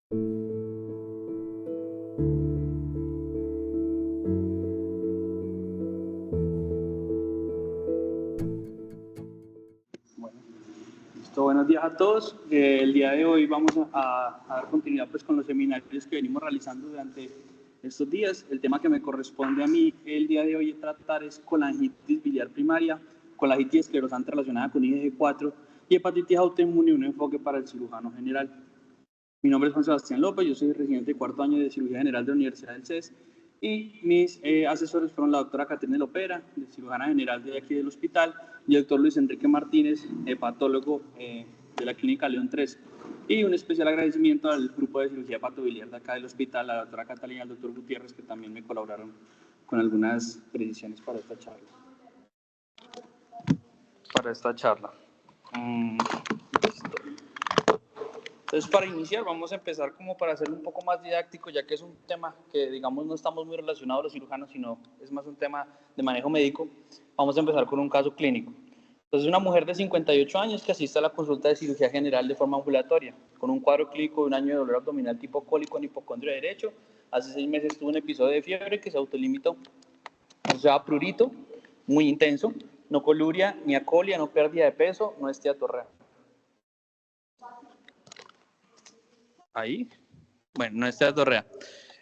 Bueno, listo, buenos días a todos. El día de hoy vamos a dar continuidad pues, con los seminarios que venimos realizando durante estos días. El tema que me corresponde a mí el día de hoy tratar es colangitis biliar primaria, colangitis esclerosante relacionada con IgG4 y hepatitis autoinmune, un enfoque para el cirujano general. Mi nombre es Juan Sebastián López, yo soy residente de cuarto año de cirugía general de la Universidad del CES y mis asesores fueron la doctora Caterina Lopera, de cirujana general de aquí del hospital, y el doctor Luis Enrique Martínez, hepatólogo de la clínica León 3. Y un especial agradecimiento al grupo de cirugía patobiliar de acá del hospital, a la doctora Catalina y al doctor Gutiérrez, que también me colaboraron con algunas precisiones para esta charla. Entonces, para iniciar, vamos a empezar como para hacerlo un poco más didáctico, ya que es un tema que, digamos, no estamos muy relacionados los cirujanos, sino es más un tema de manejo médico. Vamos a empezar con un caso clínico. Entonces, una mujer de 58 años que asiste a la consulta de cirugía general de forma ambulatoria, con un cuadro clínico de un año de dolor abdominal tipo cólico en hipocondrio derecho. Hace 6 meses tuvo un episodio de fiebre que se autolimitó. O sea, prurito, muy intenso, no coluria, ni acolia, no pérdida de peso, no esteatorrea. Ahí, bueno, no esteatorrea.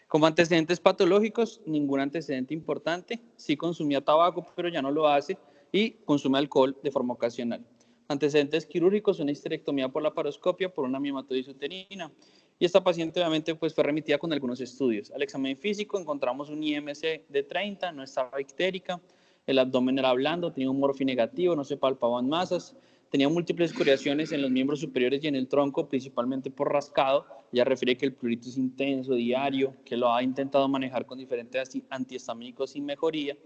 Como antecedentes patológicos, ningún antecedente importante. Sí consumía tabaco, pero ya no lo hace, y consume alcohol de forma ocasional. Antecedentes quirúrgicos, una histerectomía por laparoscopia por una miomatosis uterina. Y esta paciente obviamente pues, fue remitida con algunos estudios. Al examen físico encontramos un IMC de 30, no estaba ictérica, el abdomen era blando, tenía un morfi negativo, no se palpaban masas, tenía múltiples escoriaciones en los miembros superiores y en el tronco, principalmente por rascado. Ella refiere que el prurito es intenso, diario, que lo ha intentado manejar con diferentes antihistamínicos sin mejoría.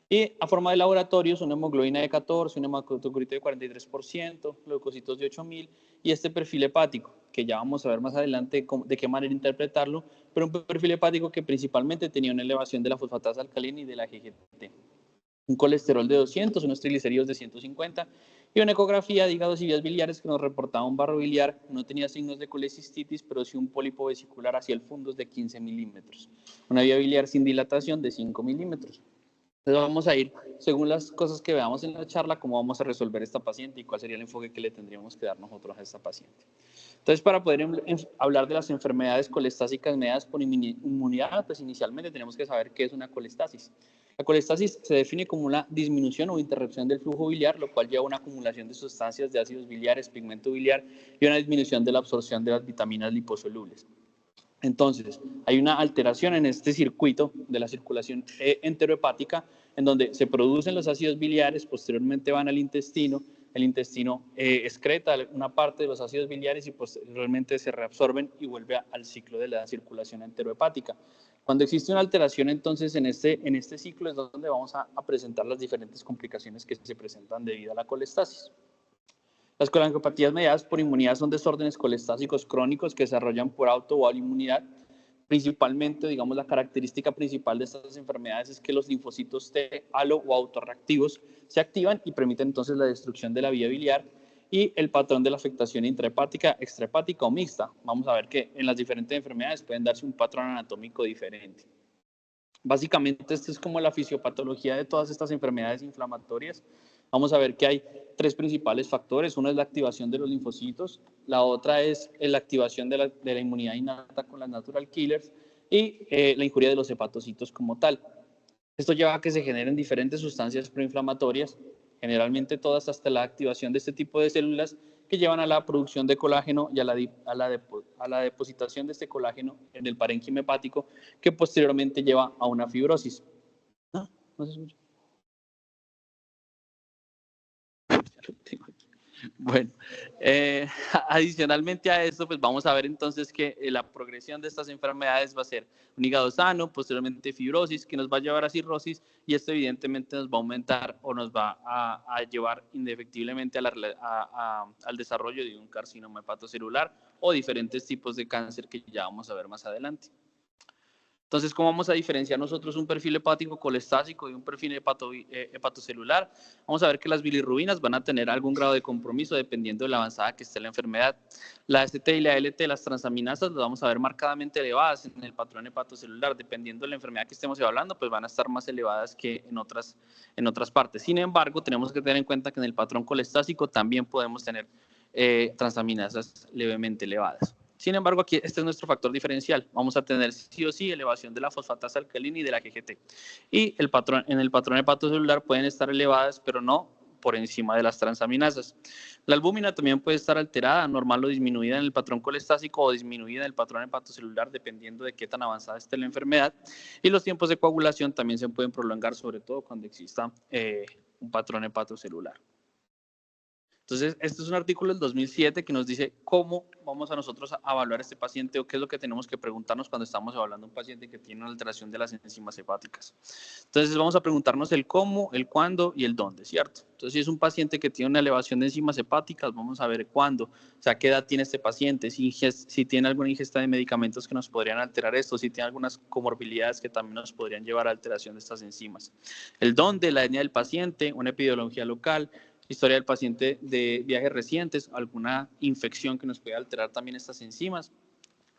Y a forma de laboratorios, una hemoglobina de 14, un hematocrito de 43%, leucocitos de 8000 y este perfil hepático, que ya vamos a ver más adelante de qué manera interpretarlo, pero un perfil hepático que principalmente tenía una elevación de la fosfatasa alcalina y de la GGT. Un colesterol de 200, unos triglicéridos de 150 y una ecografía de hígados y vías biliares que nos reportaba un barro biliar. No tenía signos de colecistitis, pero sí un pólipo vesicular hacia el fundus de 15 milímetros. Una vía biliar sin dilatación de 5 milímetros. Entonces vamos a ir, según las cosas que veamos en la charla, cómo vamos a resolver esta paciente y cuál sería el enfoque que le tendríamos que dar nosotros a esta paciente. Entonces, para poder hablar de las enfermedades colestásicas mediadas por inmunidad, pues inicialmente tenemos que saber qué es una colestasis. La colestasis se define como una disminución o interrupción del flujo biliar, lo cual lleva a una acumulación de sustancias de ácidos biliares, pigmento biliar y una disminución de la absorción de las vitaminas liposolubles. Entonces, hay una alteración en este circuito de la circulación enterohepática, en donde se producen los ácidos biliares, posteriormente van al intestino, el intestino excreta una parte de los ácidos biliares y posteriormente se reabsorben y vuelve al ciclo de la circulación enterohepática. Cuando existe una alteración, entonces, en este ciclo es donde vamos a presentar las diferentes complicaciones que se presentan debido a la colestasis. Las colangiopatías mediadas por inmunidad son desórdenes colestásicos crónicos que se desarrollan por auto o autoinmunidad. Principalmente, digamos, la característica principal de estas enfermedades es que los linfocitos T, alo o autorreactivos se activan y permiten entonces la destrucción de la vía biliar y el patrón de la afectación intrahepática, extrahepática o mixta. Vamos a ver que en las diferentes enfermedades pueden darse un patrón anatómico diferente. Básicamente, esta es como la fisiopatología de todas estas enfermedades inflamatorias. Vamos a ver que hay 3 principales factores. Uno es la activación de los linfocitos, la otra es la activación de la inmunidad innata con las natural killers y la injuria de los hepatocitos como tal. Esto lleva a que se generen diferentes sustancias proinflamatorias, generalmente todas hasta la activación de este tipo de células que llevan a la producción de colágeno y a la depositación de este colágeno en el parénquima hepático, que posteriormente lleva a una fibrosis. ¿No se escucha? Bueno, adicionalmente a esto, pues vamos a ver entonces que la progresión de estas enfermedades va a ser un hígado sano, posteriormente fibrosis, que nos va a llevar a cirrosis, y esto evidentemente nos va a aumentar o nos va a llevar indefectiblemente al desarrollo de un carcinoma hepatocelular o diferentes tipos de cáncer que ya vamos a ver más adelante. Entonces, ¿cómo vamos a diferenciar nosotros un perfil hepático colestásico de un perfil hepatocelular? Vamos a ver que las bilirrubinas van a tener algún grado de compromiso dependiendo de la avanzada que esté la enfermedad. La ST y la LT, las transaminasas, las vamos a ver marcadamente elevadas en el patrón hepatocelular. Dependiendo de la enfermedad que estemos hablando, pues van a estar más elevadas que en otras partes. Sin embargo, tenemos que tener en cuenta que en el patrón colestásico también podemos tener transaminasas levemente elevadas. Sin embargo, aquí este es nuestro factor diferencial. Vamos a tener sí o sí elevación de la fosfatasa alcalina y de la GGT. Y en el patrón hepatocelular pueden estar elevadas, pero no por encima de las transaminasas. La albúmina también puede estar alterada, normal o disminuida en el patrón colestásico o disminuida en el patrón hepatocelular, dependiendo de qué tan avanzada esté la enfermedad. Y los tiempos de coagulación también se pueden prolongar, sobre todo cuando exista un patrón hepatocelular. Entonces, este es un artículo del 2007 que nos dice cómo vamos a nosotros a evaluar a este paciente o qué es lo que tenemos que preguntarnos cuando estamos evaluando a un paciente que tiene una alteración de las enzimas hepáticas. Entonces, vamos a preguntarnos el cómo, el cuándo y el dónde, ¿cierto? Entonces, si es un paciente que tiene una elevación de enzimas hepáticas, vamos a ver cuándo, o sea, qué edad tiene este paciente, si tiene alguna ingesta de medicamentos que nos podrían alterar esto, si tiene algunas comorbilidades que también nos podrían llevar a alteración de estas enzimas. El dónde, la etnia del paciente, una epidemiología local, historia del paciente de viajes recientes, alguna infección que nos puede alterar también estas enzimas,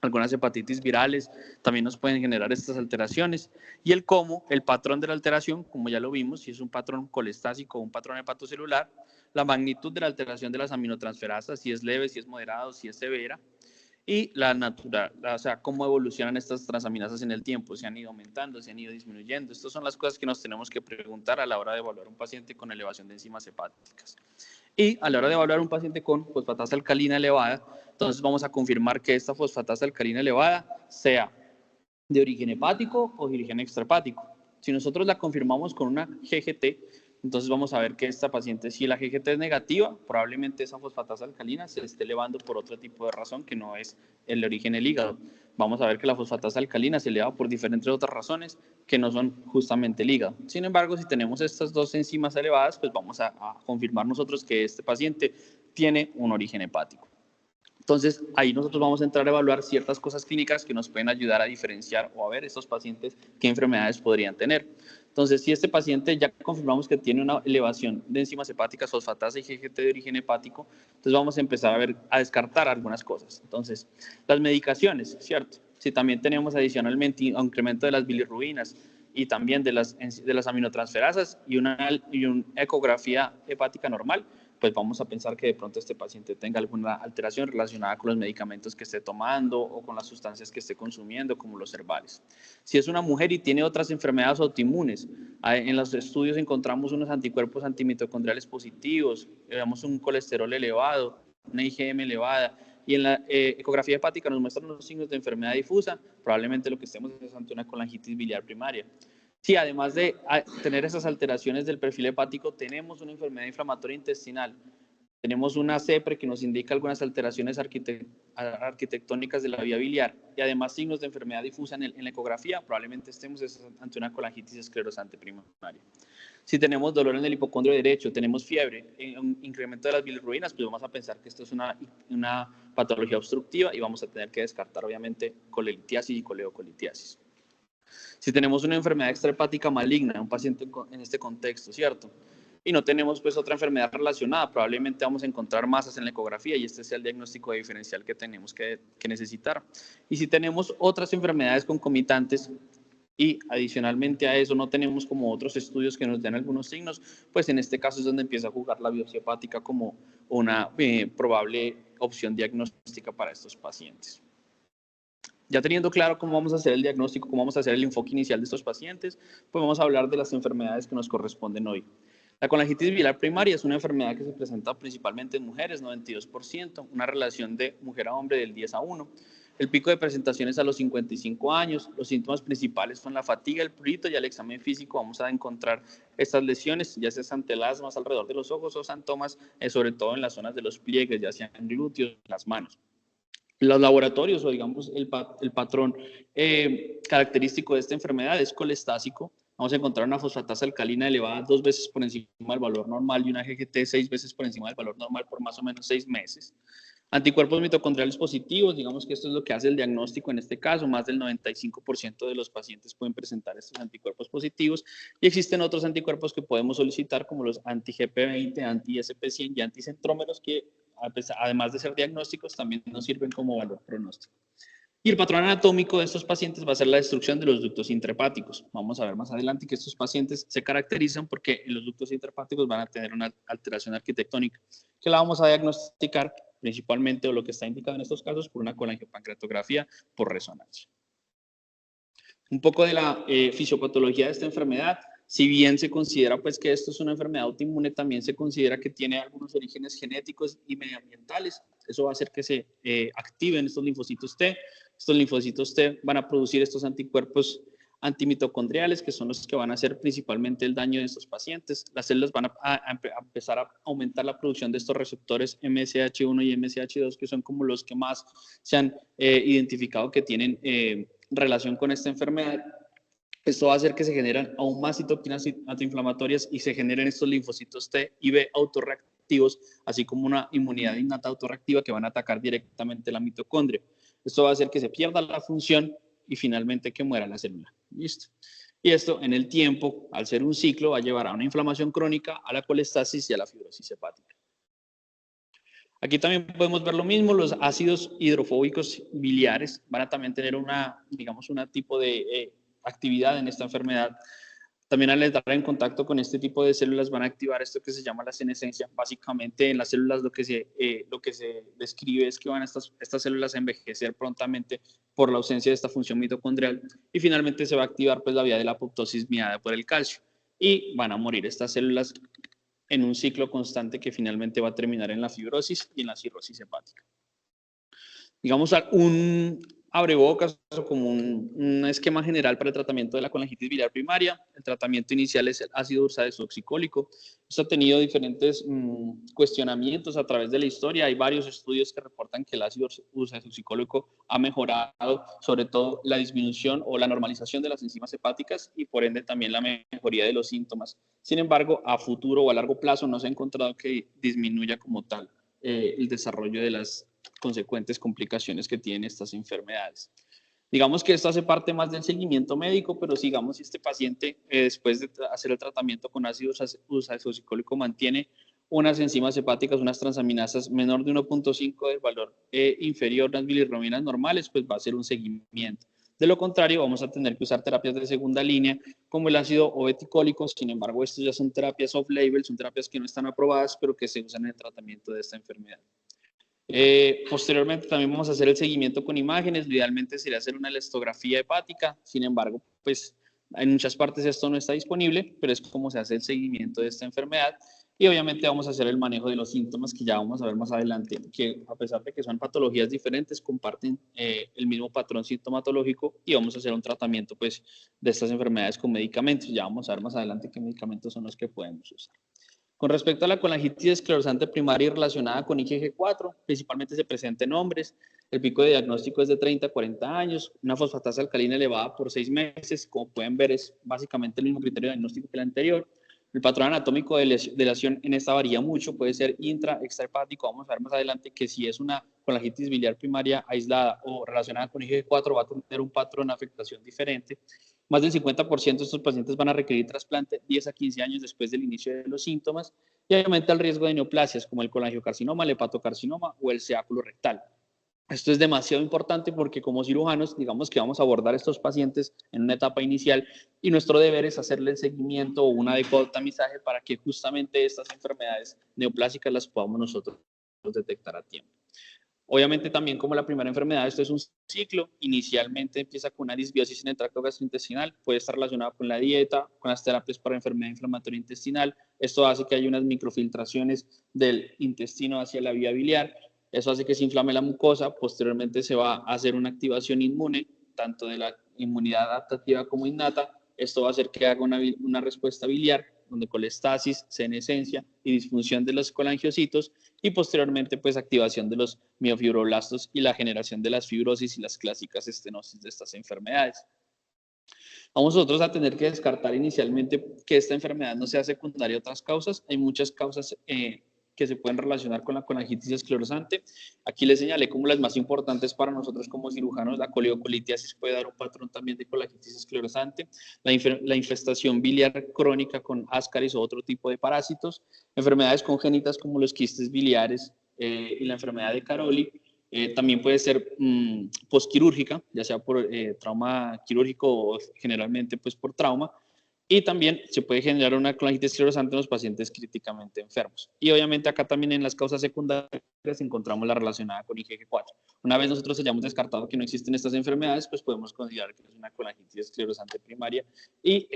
algunas hepatitis virales también nos pueden generar estas alteraciones, y el cómo, el patrón de la alteración, como ya lo vimos, si es un patrón colestásico o un patrón hepatocelular, la magnitud de la alteración de las aminotransferasas, si es leve, si es moderado, si es severa, y la natural, o sea, cómo evolucionan estas transaminasas en el tiempo, si han ido aumentando, si han ido disminuyendo. Estas son las cosas que nos tenemos que preguntar a la hora de evaluar un paciente con elevación de enzimas hepáticas. Y a la hora de evaluar un paciente con fosfatasa alcalina elevada, entonces vamos a confirmar que esta fosfatasa alcalina elevada sea de origen hepático o de origen extrahepático. Si nosotros la confirmamos con una GGT, entonces vamos a ver que esta paciente, si la GGT es negativa, probablemente esa fosfatasa alcalina se esté elevando por otro tipo de razón que no es el origen del hígado. Vamos a ver que la fosfatasa alcalina se eleva por diferentes otras razones que no son justamente el hígado. Sin embargo, si tenemos estas dos enzimas elevadas, pues vamos a confirmar nosotros que este paciente tiene un origen hepático. Entonces, ahí nosotros vamos a entrar a evaluar ciertas cosas clínicas que nos pueden ayudar a diferenciar o a ver estos pacientes qué enfermedades podrían tener. Entonces, si este paciente ya confirmamos que tiene una elevación de enzimas hepáticas, fosfatasa y GGT de origen hepático, entonces vamos a empezar a descartar algunas cosas. Entonces, las medicaciones, ¿cierto? Si también tenemos adicionalmente un incremento de las bilirrubinas y también de las aminotransferasas y una ecografía hepática normal, pues vamos a pensar que de pronto este paciente tenga alguna alteración relacionada con los medicamentos que esté tomando o con las sustancias que esté consumiendo, como los herbales. Si es una mujer y tiene otras enfermedades autoinmunes, en los estudios encontramos unos anticuerpos antimitocondriales positivos, digamos un colesterol elevado, una IgM elevada, y en la ecografía hepática nos muestran los signos de enfermedad difusa, probablemente lo que estemos es ante una colangitis biliar primaria. Sí, además de tener esas alteraciones del perfil hepático, tenemos una enfermedad inflamatoria intestinal. Tenemos una CEPRE que nos indica algunas alteraciones arquitectónicas de la vía biliar y además signos de enfermedad difusa en la ecografía, probablemente estemos ante una colangitis esclerosante primaria. Si tenemos dolor en el hipocondrio derecho, tenemos fiebre, un incremento de las bilirrubinas, pues vamos a pensar que esto es una patología obstructiva y vamos a tener que descartar obviamente colelitiasis y coleocolitiasis. Si tenemos una enfermedad extrahepática maligna, un paciente en este contexto, ¿cierto? Y no tenemos pues otra enfermedad relacionada, probablemente vamos a encontrar masas en la ecografía y este sea el diagnóstico diferencial que tenemos que necesitar. Y si tenemos otras enfermedades concomitantes y adicionalmente a eso no tenemos como otros estudios que nos den algunos signos, pues en este caso es donde empieza a jugar la biopsia hepática como una probable opción diagnóstica para estos pacientes. Ya teniendo claro cómo vamos a hacer el diagnóstico, cómo vamos a hacer el enfoque inicial de estos pacientes, pues vamos a hablar de las enfermedades que nos corresponden hoy. La colangitis biliar primaria es una enfermedad que se presenta principalmente en mujeres, 92%, una relación de mujer a hombre del 10:1. El pico de presentaciones a los 55 años, los síntomas principales son la fatiga, el prurito y al examen físico vamos a encontrar estas lesiones, ya sea antelasmas alrededor de los ojos o santomas, sobre todo en las zonas de los pliegues, ya sean glúteos, las manos. Los laboratorios, o digamos el patrón característico de esta enfermedad es colestásico. Vamos a encontrar una fosfatasa alcalina elevada 2 veces por encima del valor normal y una GGT 6 veces por encima del valor normal por más o menos 6 meses. Anticuerpos mitocondriales positivos, digamos que esto es lo que hace el diagnóstico en este caso, más del 95% de los pacientes pueden presentar estos anticuerpos positivos y existen otros anticuerpos que podemos solicitar como los anti-GP20, anti-SP100 y anticentrómeros que además de ser diagnósticos también nos sirven como valor pronóstico. Y el patrón anatómico de estos pacientes va a ser la destrucción de los ductos intrahepáticos. Vamos a ver más adelante que estos pacientes se caracterizan porque en los ductos intrahepáticos van a tener una alteración arquitectónica que la vamos a diagnosticar principalmente, o lo que está indicado en estos casos, por una colangiopancreatografía por resonancia. Un poco de la fisiopatología de esta enfermedad. Si bien se considera pues, que esto es una enfermedad autoinmune, también se considera que tiene algunos orígenes genéticos y medioambientales. Eso va a hacer que se activen estos linfocitos T. Estos linfocitos T van a producir estos anticuerpos antimitocondriales, que son los que van a hacer principalmente el daño de estos pacientes. Las células van a empezar a aumentar la producción de estos receptores MSH1 y MSH2, que son como los que más se han identificado que tienen relación con esta enfermedad. Esto va a hacer que se generen aún más citoquinas antiinflamatorias y se generen estos linfocitos T y B autorreactivos, así como una inmunidad innata autorreactiva que van a atacar directamente la mitocondria. Esto va a hacer que se pierda la función y finalmente que muera la célula. ¿Listo? Y esto en el tiempo, al ser un ciclo, va a llevar a una inflamación crónica, a la colestasis y a la fibrosis hepática. Aquí también podemos ver lo mismo, los ácidos hidrofóbicos biliares van a también tener una, digamos, un tipo de actividad en esta enfermedad. También al entrar en contacto con este tipo de células van a activar esto que se llama la senescencia. Básicamente en las células lo que se describe es que van estas células a envejecer prontamente por la ausencia de esta función mitocondrial y finalmente se va a activar pues, la vía de la apoptosis mediada por el calcio y van a morir estas células en un ciclo constante que finalmente va a terminar en la fibrosis y en la cirrosis hepática. Digamos, un abrebocas o como un esquema general para el tratamiento de la colangitis biliar primaria. El tratamiento inicial es el ácido ursodesoxicólico. Esto ha tenido diferentes cuestionamientos a través de la historia. Hay varios estudios que reportan que el ácido ursodesoxicólico ha mejorado sobre todo la disminución o la normalización de las enzimas hepáticas y por ende también la mejoría de los síntomas. Sin embargo, a futuro o a largo plazo no se ha encontrado que disminuya como tal el desarrollo de las consecuentes complicaciones que tienen estas enfermedades. Digamos que esto hace parte más del seguimiento médico, pero sigamos si este paciente después de hacer el tratamiento con ácido ursodesoxicólico mantiene unas enzimas hepáticas, unas transaminasas menor de 1.5 del valor inferior a las bilirrubinas normales, pues va a ser un seguimiento. De lo contrario, vamos a tener que usar terapias de segunda línea, como el ácido obeticólico. Sin embargo, estos ya son terapias off-label, son terapias que no están aprobadas, pero que se usan en el tratamiento de esta enfermedad. Posteriormente también vamos a hacer el seguimiento con imágenes, idealmente sería hacer una elastografía hepática, sin embargo, pues en muchas partes esto no está disponible, pero es como se hace el seguimiento de esta enfermedad y obviamente vamos a hacer el manejo de los síntomas que ya vamos a ver más adelante, que a pesar de que son patologías diferentes, comparten el mismo patrón sintomatológico y vamos a hacer un tratamiento pues de estas enfermedades con medicamentos, ya vamos a ver más adelante qué medicamentos son los que podemos usar. Con respecto a la colangitis esclerosante primaria y relacionada con IgG4, principalmente se presenta en hombres. El pico de diagnóstico es de 30 a 40 años, una fosfatasa alcalina elevada por 6 meses. Como pueden ver, es básicamente el mismo criterio de diagnóstico que el anterior. El patrón anatómico de lesión en esta varía mucho, puede ser extrahepático. Vamos a ver más adelante que si es una colangitis biliar primaria aislada o relacionada con IgG4 va a tener un patrón de afectación diferente. Más del 50% de estos pacientes van a requerir trasplante 10 a 15 años después del inicio de los síntomas y aumenta el riesgo de neoplasias como el colangiocarcinoma, el hepatocarcinoma o el seáculo rectal. Esto es demasiado importante porque como cirujanos, digamos que vamos a abordar a estos pacientes en una etapa inicial y nuestro deber es hacerle el seguimiento o un adecuado tamizaje para que justamente estas enfermedades neoplásicas las podamos nosotros detectar a tiempo. Obviamente también como la primera enfermedad, esto es un ciclo, inicialmente empieza con una disbiosis en el tracto gastrointestinal, puede estar relacionado con la dieta, con las terapias para enfermedad inflamatoria intestinal, esto hace que haya unas microfiltraciones del intestino hacia la vía biliar, eso hace que se inflame la mucosa, posteriormente se va a hacer una activación inmune, tanto de la inmunidad adaptativa como innata, esto va a hacer que haga una respuesta biliar, donde colestasis, senescencia y disfunción de los colangiocitos y posteriormente pues activación de los miofibroblastos y la generación de las fibrosis y las clásicas estenosis de estas enfermedades. Vamos nosotros a tener que descartar inicialmente que esta enfermedad no sea secundaria a otras causas. Hay muchas causas que que se pueden relacionar con la colangitis esclerosante. Aquí les señalé como las más importantes para nosotros como cirujanos. La coleocolitiasis puede dar un patrón también de colangitis esclerosante, la infestación biliar crónica con ascaris o otro tipo de parásitos, enfermedades congénitas como los quistes biliares y la enfermedad de Caroli. También puede ser postquirúrgica, ya sea por trauma quirúrgico o generalmente pues por trauma. Y también se puede generar una colangitis esclerosante en los pacientes críticamente enfermos. Y obviamente acá también en las causas secundarias encontramos la relacionada con IgG4. Una vez nosotros hayamos descartado que no existen estas enfermedades, pues podemos considerar que es una colangitis esclerosante primaria y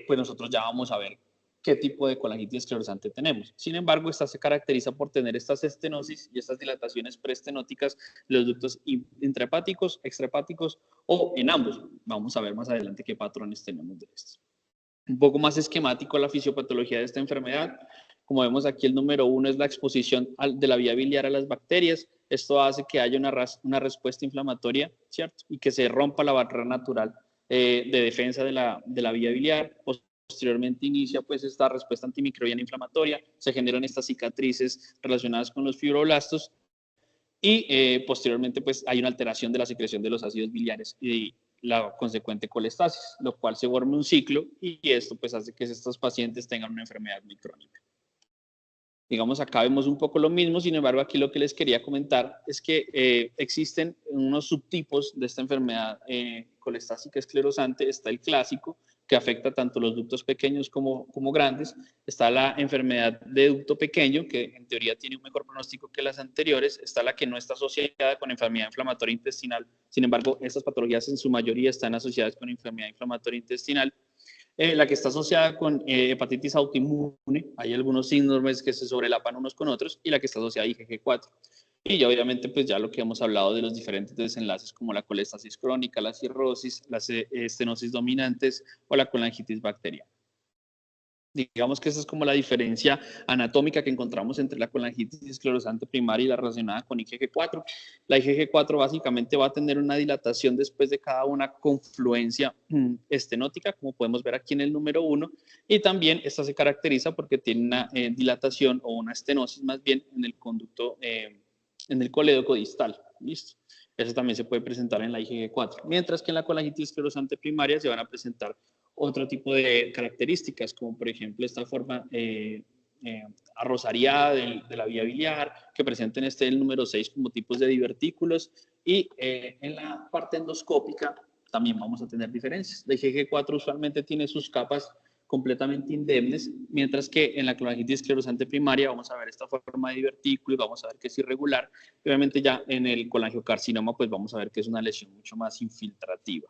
pues nosotros ya vamos a ver qué tipo de colangitis esclerosante tenemos. Sin embargo, esta se caracteriza por tener estas estenosis y estas dilataciones preestenóticas, los ductos intrahepáticos, extrahepáticos o en ambos. Vamos a ver más adelante qué patrones tenemos de estos. Un poco más esquemático la fisiopatología de esta enfermedad. Como vemos aquí, el número 1 es la exposición de la vía biliar a las bacterias. Esto hace que haya una respuesta inflamatoria, ¿cierto? Y que se rompa la barrera natural de defensa de la vía biliar. Posteriormente inicia pues esta respuesta antimicrobiana inflamatoria, se generan estas cicatrices relacionadas con los fibroblastos y posteriormente pues hay una alteración de la secreción de los ácidos biliares y la consecuente colestasis, lo cual se forma un ciclo y esto pues hace que estos pacientes tengan una enfermedad muy crónica. Digamos, acá vemos un poco lo mismo, sin embargo, aquí lo que les quería comentar es que existen unos subtipos de esta enfermedad colestásica esclerosante. Está el clásico, que afecta tanto los ductos pequeños como grandes. Está la enfermedad de ducto pequeño, que en teoría tiene un mejor pronóstico que las anteriores. Está la que no está asociada con enfermedad inflamatoria intestinal. Sin embargo, estas patologías en su mayoría están asociadas con enfermedad inflamatoria intestinal. La que está asociada con hepatitis autoinmune, hay algunos síndromes que se sobrelapan unos con otros, y la que está asociada a IgG4. Y ya obviamente pues ya lo que hemos hablado de los diferentes desenlaces como la colestasis crónica, la cirrosis, las estenosis dominantes o la colangitis bacteriana. Digamos que esa es como la diferencia anatómica que encontramos entre la colangitis esclerosante primaria y la relacionada con IgG4. La IgG4 básicamente va a tener una dilatación después de cada una confluencia estenótica, como podemos ver aquí en el número 1, y también esta se caracteriza porque tiene una dilatación o una estenosis más bien en el conducto, en el colédoco distal. ¿Listo? Eso también se puede presentar en la IgG4, mientras que en la colangitis esclerosante primaria se van a presentar otro tipo de características, como por ejemplo esta forma arrozariada de la vía biliar, que presenten el número 6 como tipos de divertículos, y en la parte endoscópica también vamos a tener diferencias. La IgG4 usualmente tiene sus capas completamente indemnes, mientras que en la colangitis esclerosante primaria vamos a ver esta forma de divertículo y vamos a ver que es irregular. Obviamente ya en el colangiocarcinoma pues vamos a ver que es una lesión mucho más infiltrativa.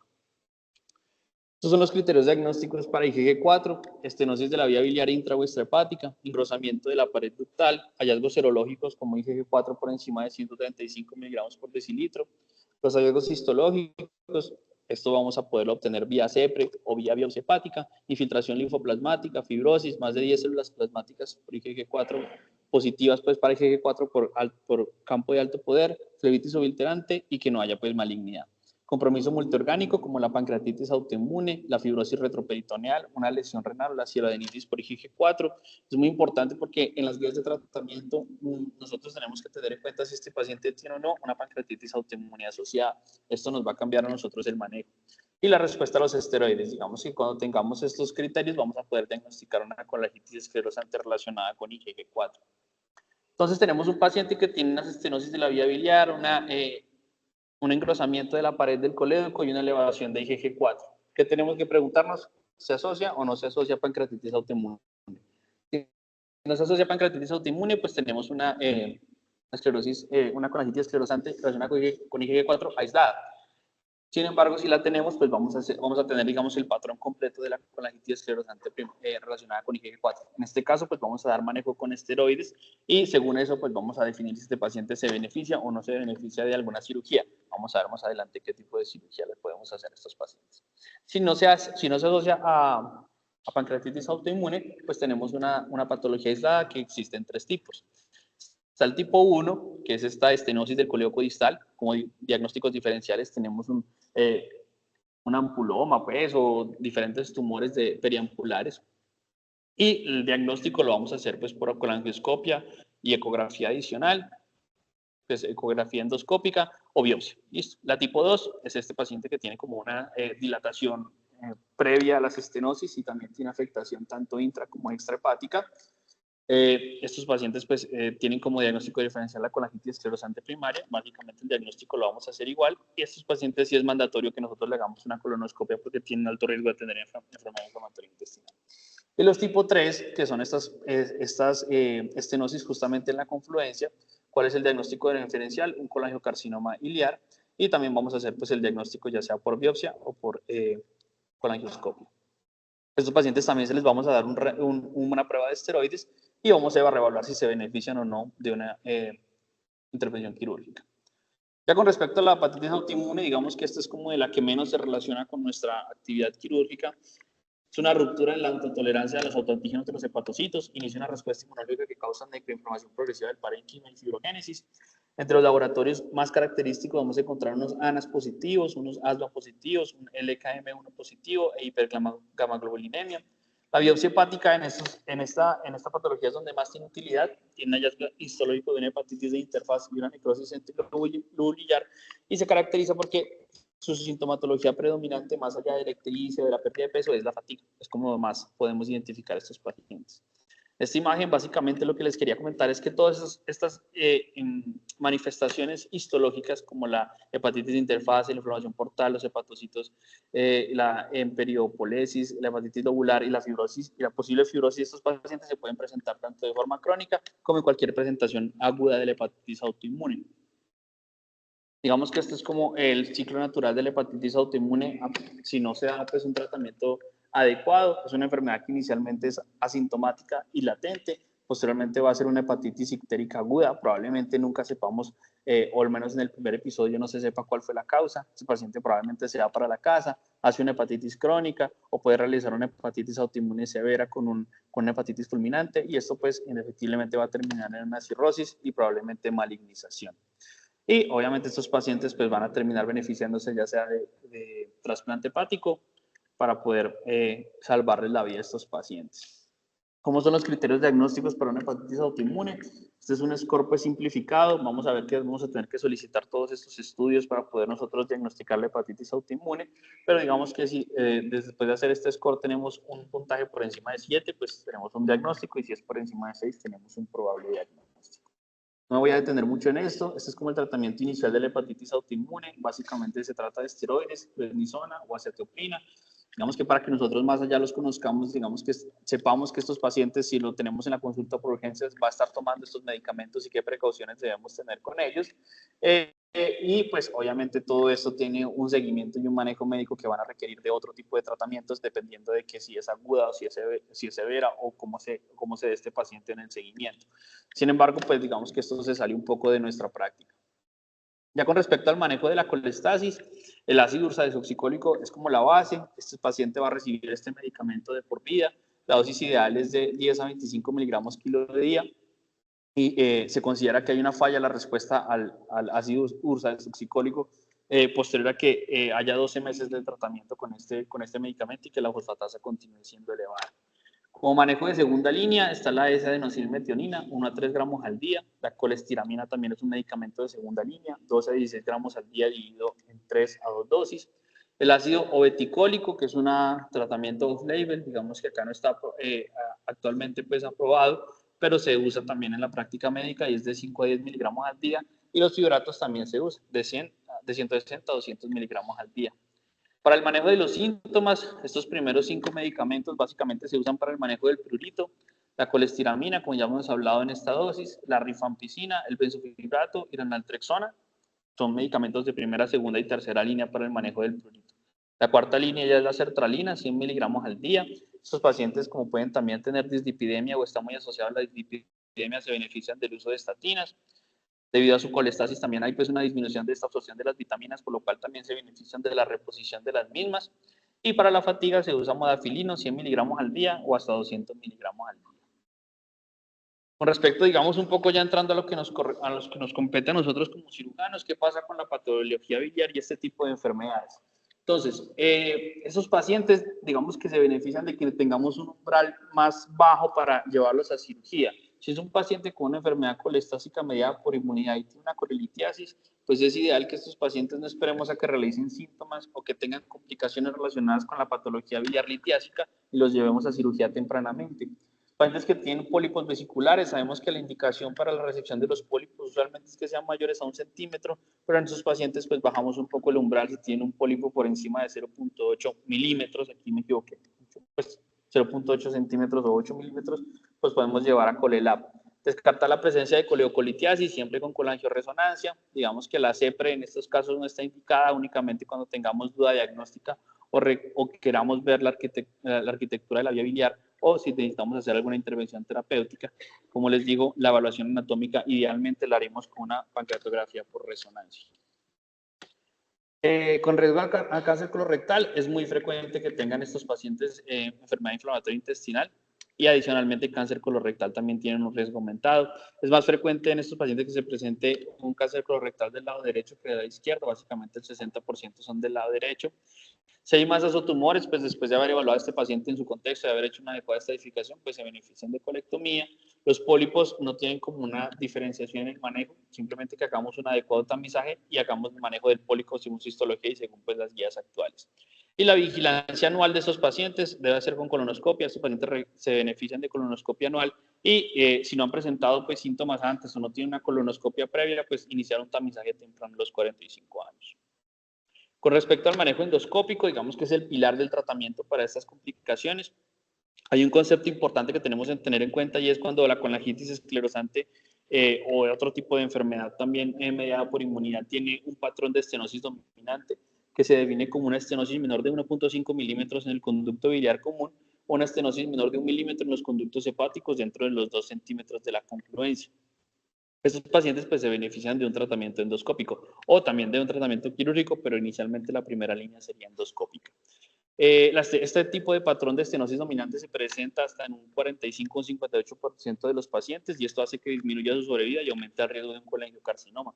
Estos son los criterios diagnósticos para IgG4, estenosis de la vía biliar intra o extrahepática, engrosamiento de la pared ductal, hallazgos serológicos como IgG4 por encima de 135 miligramos por decilitro, los hallazgos histológicos, esto vamos a poderlo obtener vía CEPRE o vía biopsia hepática, infiltración linfoplasmática, fibrosis, más de 10 células plasmáticas por IgG4 positivas pues para IgG4 por campo de alto poder, flebitis obliterante y que no haya pues malignidad. Compromiso multiorgánico como la pancreatitis autoinmune, la fibrosis retroperitoneal, una lesión renal o la cielodenitis por IgG4. Es muy importante porque en las guías de tratamiento nosotros tenemos que tener en cuenta si este paciente tiene o no una pancreatitis autoinmune asociada. Esto nos va a cambiar a nosotros el manejo. Y la respuesta a los esteroides, digamos que cuando tengamos estos criterios vamos a poder diagnosticar una colangitis esclerosante relacionada con IgG4. Entonces tenemos un paciente que tiene una estenosis de la vía biliar, un engrosamiento de la pared del colédoco y una elevación de IgG4. ¿Qué tenemos que preguntarnos? ¿Se asocia o no se asocia a pancreatitis autoinmune? Si no se asocia a pancreatitis autoinmune, pues tenemos una colangitis esclerosante relacionada con IgG4 aislada. Sin embargo, si la tenemos, pues vamos a tener, digamos, el patrón completo de la colangitis esclerosante relacionada con IgG4. En este caso, pues vamos a dar manejo con esteroides y según eso, pues vamos a definir si este paciente se beneficia o no se beneficia de alguna cirugía. Vamos a ver más adelante qué tipo de cirugía le podemos hacer a estos pacientes. Si no se asocia a pancreatitis autoinmune, pues tenemos una patología aislada que existe en 3 tipos. Está el tipo 1, que es esta estenosis del colédoco distal. Como diagnósticos diferenciales tenemos un ampuloma, pues, o diferentes tumores periampulares. Y el diagnóstico lo vamos a hacer pues por colangioscopia y ecografía adicional, pues ecografía endoscópica o biopsia. Listo. La tipo 2 es este paciente que tiene como una dilatación previa a las estenosis y también tiene afectación tanto intra como extrahepática. Estos pacientes pues tienen como diagnóstico diferencial la colangitis esclerosante primaria. Básicamente el diagnóstico lo vamos a hacer igual, y estos pacientes sí es mandatorio que nosotros le hagamos una colonoscopia porque tienen alto riesgo de tener enfermedad inflamatoria intestinal. Y los tipo 3, que son estas estenosis justamente en la confluencia. ¿Cuál es el diagnóstico diferencial? Un colangiocarcinoma iliar, y también vamos a hacer pues el diagnóstico ya sea por biopsia o por colangioscopia. A estos pacientes también se les vamos a dar una prueba de esteroides y vamos a reevaluar si se benefician o no de una intervención quirúrgica. Ya con respecto a la hepatitis autoinmune, digamos que esta es como de la que menos se relaciona con nuestra actividad quirúrgica. Es una ruptura en la autotolerancia a los autoantígenos de los hepatocitos, inicia una respuesta inmunológica que causa necroinflamación progresiva del parénquima y fibrogénesis. Entre los laboratorios más característicos vamos a encontrar unos ANAS positivos, unos ASMA positivos, un LKM1 positivo e hipergamaglobulinemia. La biopsia hepática en esta patología es donde más tiene utilidad. Tiene un hallazgo histológico de una hepatitis de interfaz y una necrosis centrilobular, y se caracteriza porque su sintomatología predominante, más allá de la ictericia, de la pérdida de peso, es la fatiga. Es como más podemos identificar a estos pacientes. Esta imagen, básicamente, lo que les quería comentar es que todas estas manifestaciones histológicas, como la hepatitis de interfase, la inflamación portal, los hepatocitos, la emperidopolesis, la hepatitis lobular y la fibrosis, y la posible fibrosis de estos pacientes se pueden presentar tanto de forma crónica como en cualquier presentación aguda de la hepatitis autoinmune. Digamos que esto es como el ciclo natural de la hepatitis autoinmune. Si no se da pues un tratamiento adecuado, es una enfermedad que inicialmente es asintomática y latente, posteriormente va a ser una hepatitis ictérica aguda, probablemente nunca sepamos, o al menos en el primer episodio no se sepa cuál fue la causa. Ese paciente probablemente se va para la casa, hace una hepatitis crónica o puede realizar una hepatitis autoinmune severa con una hepatitis fulminante, y esto pues indefectiblemente va a terminar en una cirrosis y probablemente malignización. Y obviamente estos pacientes pues van a terminar beneficiándose ya sea de trasplante hepático para poder salvarles la vida a estos pacientes. ¿Cómo son los criterios diagnósticos para una hepatitis autoinmune? Este es un score pues simplificado. Vamos a ver que vamos a tener que solicitar todos estos estudios para poder nosotros diagnosticar la hepatitis autoinmune, pero digamos que si después de hacer este score tenemos un puntaje por encima de 7, pues tenemos un diagnóstico, y si es por encima de 6 tenemos un probable diagnóstico. No me voy a detener mucho en esto. Este es como el tratamiento inicial de la hepatitis autoinmune. Básicamente se trata de esteroides, prednisona o acetoprina. Digamos que para que nosotros más allá los conozcamos, digamos que sepamos que estos pacientes, si lo tenemos en la consulta por urgencias, va a estar tomando estos medicamentos y qué precauciones debemos tener con ellos. Y pues obviamente todo esto tiene un seguimiento y un manejo médico que van a requerir de otro tipo de tratamientos dependiendo de que si es aguda o si es severa, o cómo se dé este paciente en el seguimiento. Sin embargo, pues digamos que esto se sale un poco de nuestra práctica. Ya con respecto al manejo de la colestasis, el ácido ursodesoxicólico es como la base. Este paciente va a recibir este medicamento de por vida. La dosis ideal es de 10 a 25 miligramos kilo de día. Y se considera que hay una falla en la respuesta al ácido ursodesoxicólico posterior a que haya 12 meses de tratamiento con este medicamento y que la fosfatasa continúe siendo elevada. Como manejo de segunda línea está la S-adenosilmetionina, 1 a 3 gramos al día. La colestiramina también es un medicamento de segunda línea, 12 a 16 gramos al día dividido en 3 a 2 dosis. El ácido obeticólico, que es un tratamiento off-label, digamos que acá no está actualmente pues aprobado, pero se usa también en la práctica médica y es de 5 a 10 miligramos al día. Y los fibratos también se usan de 160 a 200 miligramos al día. Para el manejo de los síntomas, estos primeros 5 medicamentos básicamente se usan para el manejo del prurito, la colestiramina, como ya hemos hablado en esta dosis, la rifampicina, el benzofibrato y la naltrexona. Son medicamentos de primera, segunda y tercera línea para el manejo del prurito. La cuarta línea ya es la sertralina, 100 miligramos al día. Estos pacientes, como pueden también tener dislipidemia o están muy asociados a la dislipidemia, se benefician del uso de estatinas. Debido a su colestasis también hay pues una disminución de esta absorción de las vitaminas, por lo cual también se benefician de la reposición de las mismas. Y para la fatiga se usa modafilino, 100 miligramos al día o hasta 200 miligramos al día. Con respecto, digamos, un poco ya entrando a los que nos compete a nosotros como cirujanos, ¿qué pasa con la patología biliar y este tipo de enfermedades? Entonces, esos pacientes, digamos que se benefician de que tengamos un umbral más bajo para llevarlos a cirugía. Si es un paciente con una enfermedad colestática mediada por inmunidad y tiene una colelitiasis, pues es ideal que estos pacientes no esperemos a que realicen síntomas o que tengan complicaciones relacionadas con la patología biliar litiásica y los llevemos a cirugía tempranamente. Pacientes que tienen pólipos vesiculares, sabemos que la indicación para la resección de los pólipos usualmente es que sean mayores a 1 centímetro, pero en esos pacientes pues bajamos un poco el umbral si tienen un pólipo por encima de 0.8 milímetros, aquí me equivoqué, pues 0.8 centímetros o 8 milímetros, pues podemos llevar a Colelab. Descartar la presencia de coleocolitiasis siempre con colangioresonancia. Digamos que la CEPRE en estos casos no está indicada únicamente cuando tengamos duda diagnóstica o queramos ver la arquitectura de la vía biliar o si necesitamos hacer alguna intervención terapéutica. Como les digo, la evaluación anatómica idealmente la haremos con una pancreatografía por resonancia. Con riesgo a cáncer colorectal, es muy frecuente que tengan estos pacientes enfermedad inflamatoria intestinal y adicionalmente cáncer colorectal también tienen un riesgo aumentado. Es más frecuente en estos pacientes que se presente un cáncer colorectal del lado derecho que del lado izquierdo, básicamente el 60% son del lado derecho. Si hay masas o tumores, pues después de haber evaluado a este paciente en su contexto, de haber hecho una adecuada estadificación, pues se benefician de colectomía. Los pólipos no tienen como una diferenciación en el manejo, simplemente que hagamos un adecuado tamizaje y hagamos el manejo del pólipo según su histología y según pues las guías actuales. Y la vigilancia anual de esos pacientes debe ser con colonoscopia. Estos pacientes se benefician de colonoscopia anual y si no han presentado pues síntomas antes o no tienen una colonoscopia previa, pues iniciar un tamizaje temprano a los 45 años. Con respecto al manejo endoscópico, digamos que es el pilar del tratamiento para estas complicaciones. Hay un concepto importante que tenemos que tener en cuenta y es cuando la colangitis esclerosante o otro tipo de enfermedad también mediada por inmunidad tiene un patrón de estenosis dominante que se define como una estenosis menor de 1.5 milímetros en el conducto biliar común o una estenosis menor de 1 milímetro en los conductos hepáticos dentro de los 2 centímetros de la confluencia. Estos pacientes pues, se benefician de un tratamiento endoscópico o también de un tratamiento quirúrgico, pero inicialmente la primera línea sería endoscópica. Este tipo de patrón de estenosis dominante se presenta hasta en un 45 o 58% de los pacientes y esto hace que disminuya su sobrevida y aumente el riesgo de un colangiocarcinoma.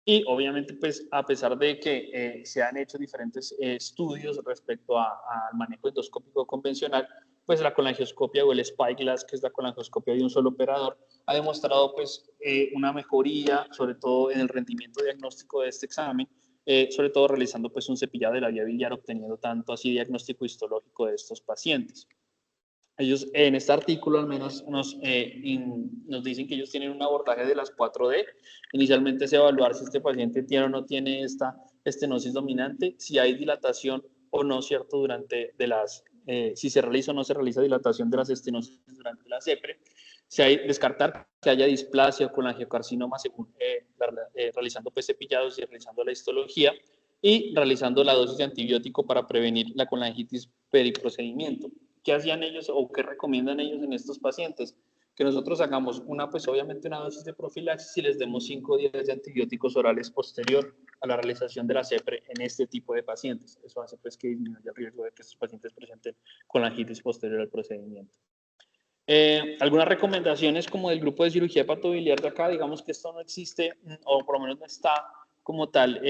Y obviamente, pues a pesar de que se han hecho diferentes estudios respecto al manejo endoscópico convencional, pues la colangioscopia o el spyglass, que es la colangioscopia de un solo operador, ha demostrado pues una mejoría, sobre todo en el rendimiento diagnóstico de este examen, sobre todo realizando pues un cepillado de la vía biliar, obteniendo tanto así diagnóstico histológico de estos pacientes. Ellos en este artículo al menos nos dicen que ellos tienen un abordaje de las 4D. Inicialmente es evaluar si este paciente tiene o no tiene esta estenosis dominante, si hay dilatación o no, ¿cierto? Si se realiza o no se realiza dilatación de las estenosis durante la CEPRE. Si hay, descartar que haya displasia o colangiocarcinoma según realizando pues, cepillados y realizando la histología y realizando la dosis de antibiótico para prevenir la colangitis periprocedimiento. ¿Qué hacían ellos o qué recomiendan ellos en estos pacientes? Que nosotros hagamos pues obviamente una dosis de profilaxis y les demos 5 días de antibióticos orales posterior a la realización de la CEPRE en este tipo de pacientes. Eso hace pues que disminuya el riesgo de que estos pacientes presenten colangitis posterior al procedimiento. Algunas recomendaciones como del grupo de cirugía hepatobiliar de acá, digamos que esto no existe o por lo menos no está como tal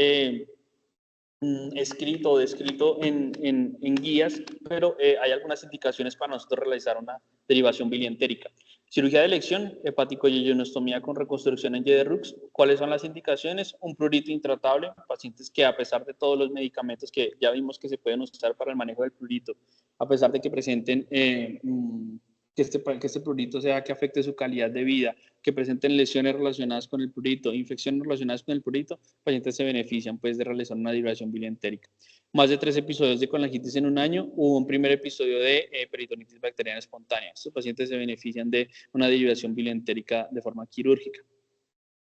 escrito o descrito en guías, pero hay algunas indicaciones para nosotros realizar una derivación bilientérica. Cirugía de elección, hepático-yeyonostomía con reconstrucción en Y de Rux. ¿Cuáles son las indicaciones? Un prurito intratable, pacientes que a pesar de todos los medicamentos que ya vimos que se pueden usar para el manejo del prurito, a pesar de que presenten que este prurito sea que afecte su calidad de vida, que presenten lesiones relacionadas con el prurito, infecciones relacionadas con el prurito, pacientes se benefician pues, de realizar una derivación bilientérica. Más de 3 episodios de colangitis en un año, hubo un primer episodio de peritonitis bacteriana espontánea. Estos pacientes se benefician de una derivación bilientérica de forma quirúrgica.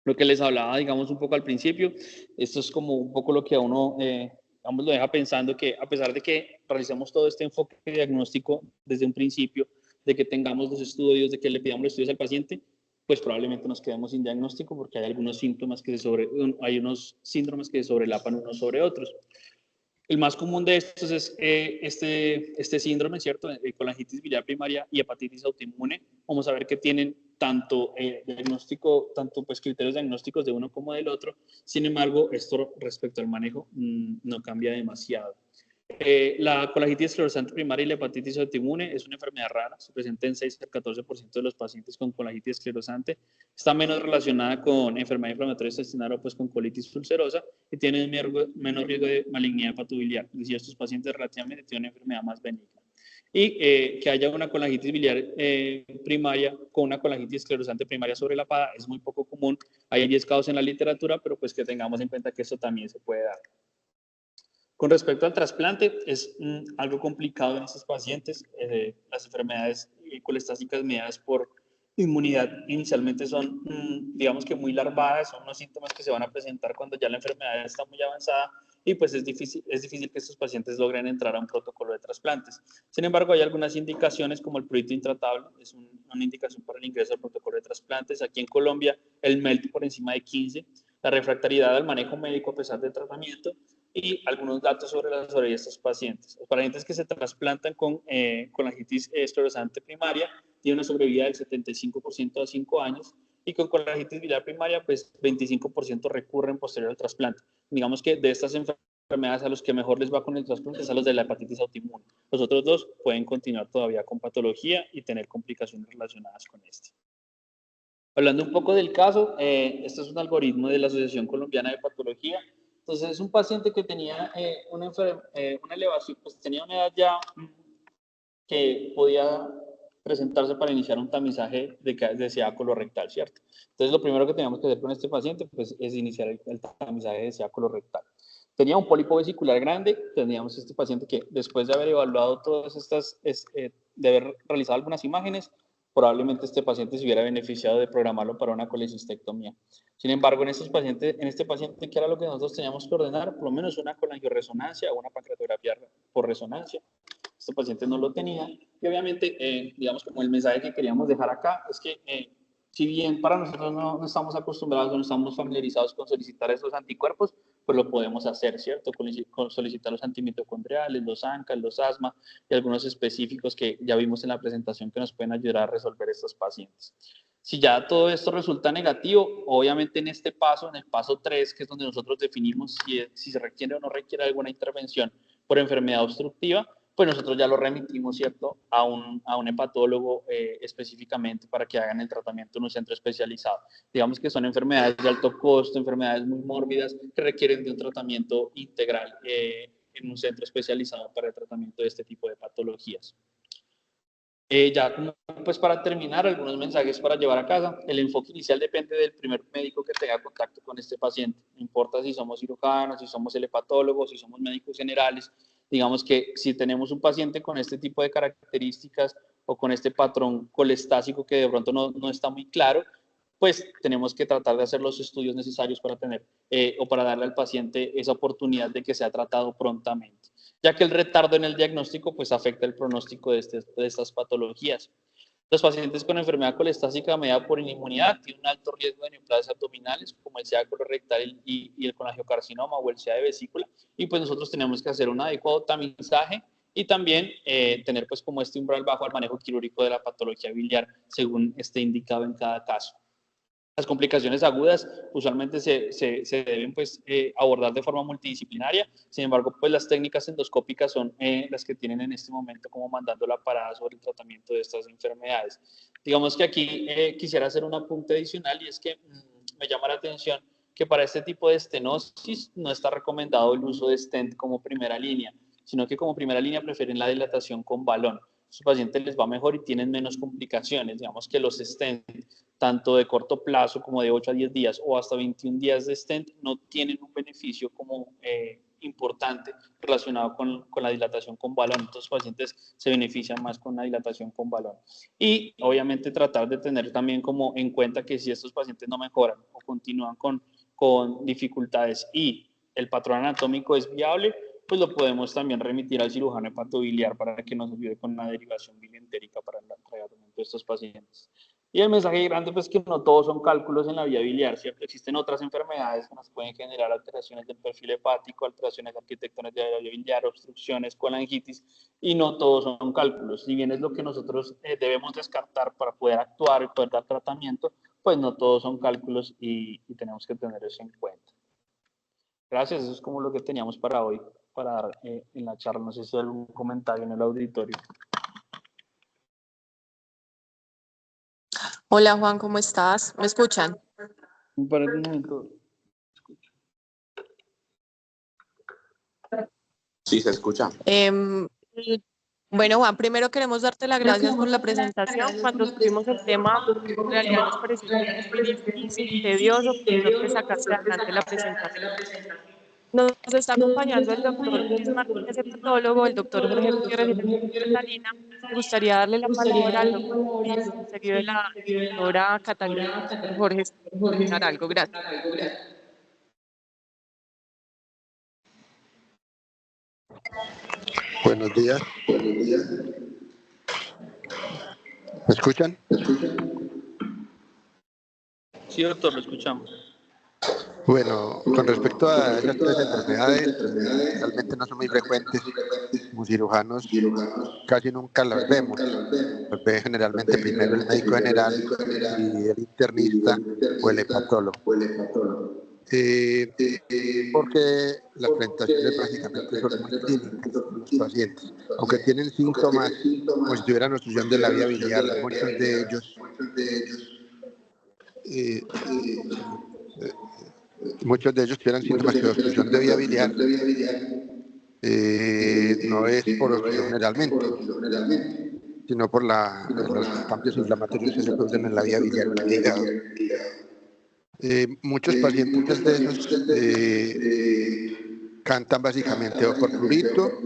Lo que les hablaba, digamos, un poco al principio, esto es como un poco lo que a uno lo deja pensando que a pesar de que realicemos todo este enfoque diagnóstico desde un principio, de que tengamos los estudios, de que le pidamos los estudios al paciente, pues probablemente nos quedemos sin diagnóstico porque hay algunos síntomas hay unos síndromes que se sobrelapan unos sobre otros. El más común de estos es este síndrome, ¿cierto? Colangitis biliar primaria y hepatitis autoinmune. Vamos a ver que tienen tanto pues, criterios diagnósticos de uno como del otro. Sin embargo, esto respecto al manejo no cambia demasiado. La colagitis esclerosante primaria y la hepatitis autoinmune es una enfermedad rara, se presenta en 6 al 14% de los pacientes con colagitis esclerosante, está menos relacionada con enfermedad inflamatoria intestinal o pues con colitis ulcerosa y tiene menos riesgo de malignidad hepatobiliar, es decir, estos pacientes relativamente tienen una enfermedad más benigna. Y que haya una colagitis biliar primaria con una colagitis esclerosante primaria sobrelapada es muy poco común, hay 10 casos en la literatura, pero pues que tengamos en cuenta que esto también se puede dar. Con respecto al trasplante, es algo complicado en estos pacientes. Las enfermedades colestásicas mediadas por inmunidad inicialmente son, digamos que muy larvadas, son unos síntomas que se van a presentar cuando ya la enfermedad está muy avanzada y pues es difícil que estos pacientes logren entrar a un protocolo de trasplantes. Sin embargo, hay algunas indicaciones como el prurito intratable, es una indicación para el ingreso al protocolo de trasplantes. Aquí en Colombia, el MELT por encima de 15, la refractariedad al manejo médico a pesar del tratamiento, y algunos datos sobre estos pacientes. Los pacientes que se trasplantan con colagitis esclerosante primaria tienen una sobrevida del 75% a 5 años y con colagitis biliar primaria, pues 25% recurren posterior al trasplante. Digamos que de estas enfermedades a los que mejor les va con el trasplante es a los de la hepatitis autoinmune. Los otros dos pueden continuar todavía con patología y tener complicaciones relacionadas con este. Hablando un poco del caso, este es un algoritmo de la Asociación Colombiana de Patología. Entonces, es un paciente que tenía una elevación, pues tenía una edad ya que podía presentarse para iniciar un tamizaje de SEA colorectal, ¿cierto? Entonces, lo primero que teníamos que hacer con este paciente pues, es iniciar el tamizaje de SEA colorectal. Tenía un pólipo vesicular grande, teníamos este paciente que después de haber evaluado todas estas, de haber realizado algunas imágenes, probablemente este paciente se hubiera beneficiado de programarlo para una colecistectomía. Sin embargo, en este paciente, ¿qué era lo que nosotros teníamos que ordenar? Por lo menos una colangioresonancia o una pancreatografía por resonancia. Este paciente no lo tenía y obviamente, digamos, como el mensaje que queríamos dejar acá es que si bien para nosotros no estamos acostumbrados o no estamos familiarizados con solicitar estos anticuerpos, pues lo podemos hacer, ¿cierto? Con solicitar los antimitocondriales, los ANCA, los asma y algunos específicos que ya vimos en la presentación que nos pueden ayudar a resolver estos pacientes. Si ya todo esto resulta negativo, obviamente en este paso, en el paso 3, que es donde nosotros definimos si se requiere o no requiere alguna intervención por enfermedad obstructiva, pues nosotros ya lo remitimos, ¿cierto?, a un hepatólogo específicamente para que hagan el tratamiento en un centro especializado. Digamos que son enfermedades de alto costo, enfermedades muy mórbidas que requieren de un tratamiento integral en un centro especializado para el tratamiento de este tipo de patologías. Ya como pues para terminar, algunos mensajes para llevar a casa. El enfoque inicial depende del primer médico que tenga contacto con este paciente. No importa si somos cirujanos, si somos el hepatólogo, si somos médicos generales. Digamos que si tenemos un paciente con este tipo de características o con este patrón colestásico que de pronto no está muy claro, pues tenemos que tratar de hacer los estudios necesarios para tener o para darle al paciente esa oportunidad de que sea tratado prontamente, ya que el retardo en el diagnóstico pues afecta el pronóstico de estas patologías. Los pacientes con enfermedad colestásica mediada por inmunidad tienen un alto riesgo de neoplasias abdominales, como el SEA colorectal y el colangiocarcinoma o el SEA de vesícula, y pues nosotros tenemos que hacer un adecuado tamizaje y también tener pues como este umbral bajo al manejo quirúrgico de la patología biliar, según esté indicado en cada caso. Las complicaciones agudas usualmente se deben pues, abordar de forma multidisciplinaria, sin embargo, pues las técnicas endoscópicas son las que tienen en este momento como mandando la parada sobre el tratamiento de estas enfermedades. Digamos que aquí quisiera hacer un apunte adicional y es que me llama la atención que para este tipo de estenosis no está recomendado el uso de stent como primera línea, sino que como primera línea prefieren la dilatación con balón. A sus pacientes les va mejor y tienen menos complicaciones. Digamos que los stent tanto de corto plazo como de 8 a 10 días o hasta 21 días de stent, no tienen un beneficio como importante relacionado con la dilatación con balón. Entonces, los pacientes se benefician más con la dilatación con balón. Y obviamente tratar de tener también como en cuenta que si estos pacientes no mejoran o continúan con dificultades y el patrón anatómico es viable, pues lo podemos también remitir al cirujano hepatobiliar para que nos ayude con la derivación bilientérica para el tratamiento de estos pacientes. Y el mensaje grande, pues que no todos son cálculos en la vía biliar, ¿cierto? Existen otras enfermedades que nos pueden generar alteraciones del perfil hepático, alteraciones arquitectónicas de la vía biliar, obstrucciones, colangitis, y no todos son cálculos. Si bien es lo que nosotros debemos descartar para poder actuar y poder dar tratamiento, pues no todos son cálculos y tenemos que tener eso en cuenta. Gracias, eso es como lo que teníamos para hoy. para dar en la charla. No sé si hay algún comentario en el auditorio. Hola Juan, ¿cómo estás? ¿Me escuchan? Para un momento. Sí, se escucha. Bueno, Juan, primero queremos darte las gracias por la presentación. Cuando escribimos el tema, en realidad nos pareció un poco muy difícil y tedioso, pero creo que sacaste adelante la presentación. Nos está acompañando el doctor Luis Martínez, heptatólogo, el doctor Jorge Gutiérrez, director de Catalina. Me gustaría darle la palabra al doctor Luis, seguido de la doctora Catalina. Jorge, dar algo, gracias. Buenos días. ¿Me escuchan? Sí, doctor, lo escuchamos. Bueno, con respecto a esas tres enfermedades, realmente no son muy frecuentes. Como cirujanos casi nunca las vemos. Las ve generalmente primero el médico general y el internista o el hepatólogo. Porque las presentaciones básicamente son muy clínicas de los pacientes. Aunque tienen síntomas como si tuvieran obstrucción de la vía biliar, muchos de ellos tienen síntomas de obstrucción de vía biliar, no es por obstrucción generalmente, sino por los cambios inflamatorios que se producen en la vía biliar o en el hígado. Muchos pacientes de esos cantan básicamente o por prurito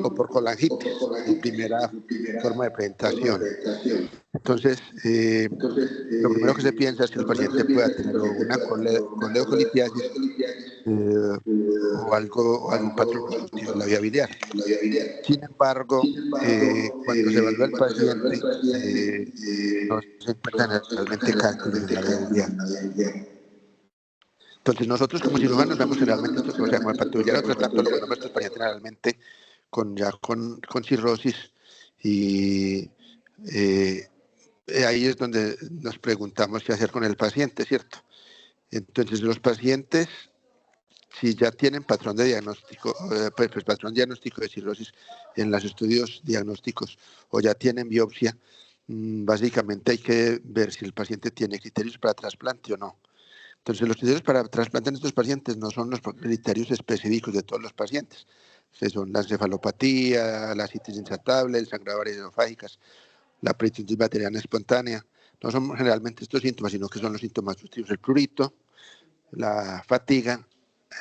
o por colangitis, en primera forma de presentación. Entonces, lo primero que se piensa es que el paciente pueda tener una coleocolitiasis o algún patrón obstructivo en la vía biliar. Sin embargo, cuando se evalúa al paciente, no se encuentran generalmente cálculos en la vía biliar. Entonces, nosotros como cirujanos vemos generalmente, o sea, como hepatobiliar o trasplantólogos, vemos estos pacientes generalmente con cirrosis y ahí es donde nos preguntamos qué hacer con el paciente, ¿cierto? Entonces, los pacientes, si ya tienen patrón de diagnóstico, patrón diagnóstico de cirrosis en los estudios diagnósticos o ya tienen biopsia, básicamente hay que ver si el paciente tiene criterios para trasplante o no. Entonces, los criterios para trasplante en estos pacientes no son los criterios específicos de todos los pacientes. Son la encefalopatía, la citis insatable, el sangrado de esofágicas, la peritonitis bacteriana espontánea. No son generalmente estos síntomas, sino que son los síntomas obstructivos, el prurito, la fatiga,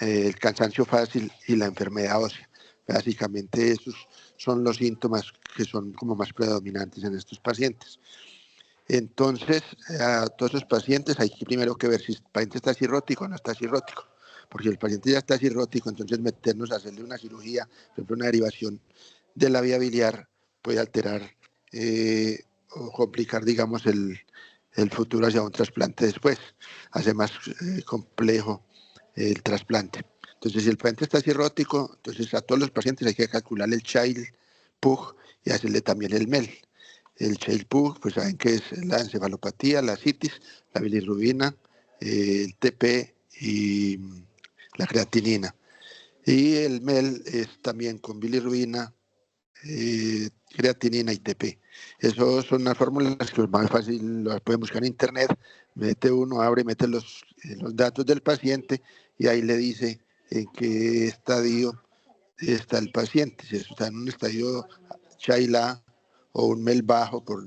el cansancio fácil y la enfermedad ósea. Básicamente esos son los síntomas que son como más predominantes en estos pacientes. Entonces, a todos esos pacientes hay que primero que ver si el paciente está cirrótico o no está cirrótico. Porque si el paciente ya está cirrótico, entonces meternos a hacerle una cirugía, por ejemplo, una derivación de la vía biliar, puede alterar o complicar, digamos, el futuro hacia un trasplante después. Hace más complejo el trasplante. Entonces, si el paciente está cirrótico, entonces a todos los pacientes hay que calcular el Child-Pugh y hacerle también el MEL. El Child-Pugh, pues saben que es la encefalopatía, la citis, la bilirrubina, el TP y la creatinina. Y el MEL es también con bilirrubina, creatinina y TP. Eso son unas fórmulas que es más fácil, las pueden buscar en internet. Mete uno, abre, mete los datos del paciente y ahí le dice en qué estadio está el paciente. Si está en un estadio Child-A o un MEL bajo por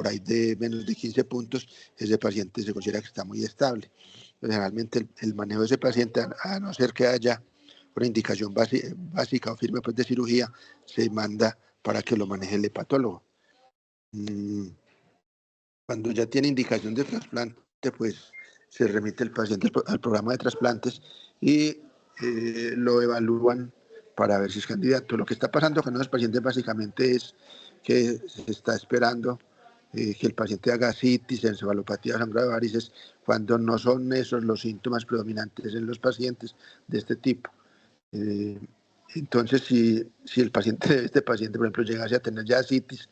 ahí de menos de 15 puntos, ese paciente se considera que está muy estable. Generalmente el manejo de ese paciente, a no ser que haya una indicación básica o firme pues, de cirugía, se manda para que lo maneje el hepatólogo. Cuando ya tiene indicación de trasplante, pues se remite el paciente al programa de trasplantes y lo evalúan para ver si es candidato. Lo que está pasando con los pacientes básicamente es que se está esperando que el paciente haga citis, encefalopatía, sangrado de varices, cuando no son esos los síntomas predominantes en los pacientes de este tipo. Entonces, si este paciente, por ejemplo, llegase a tener ya citis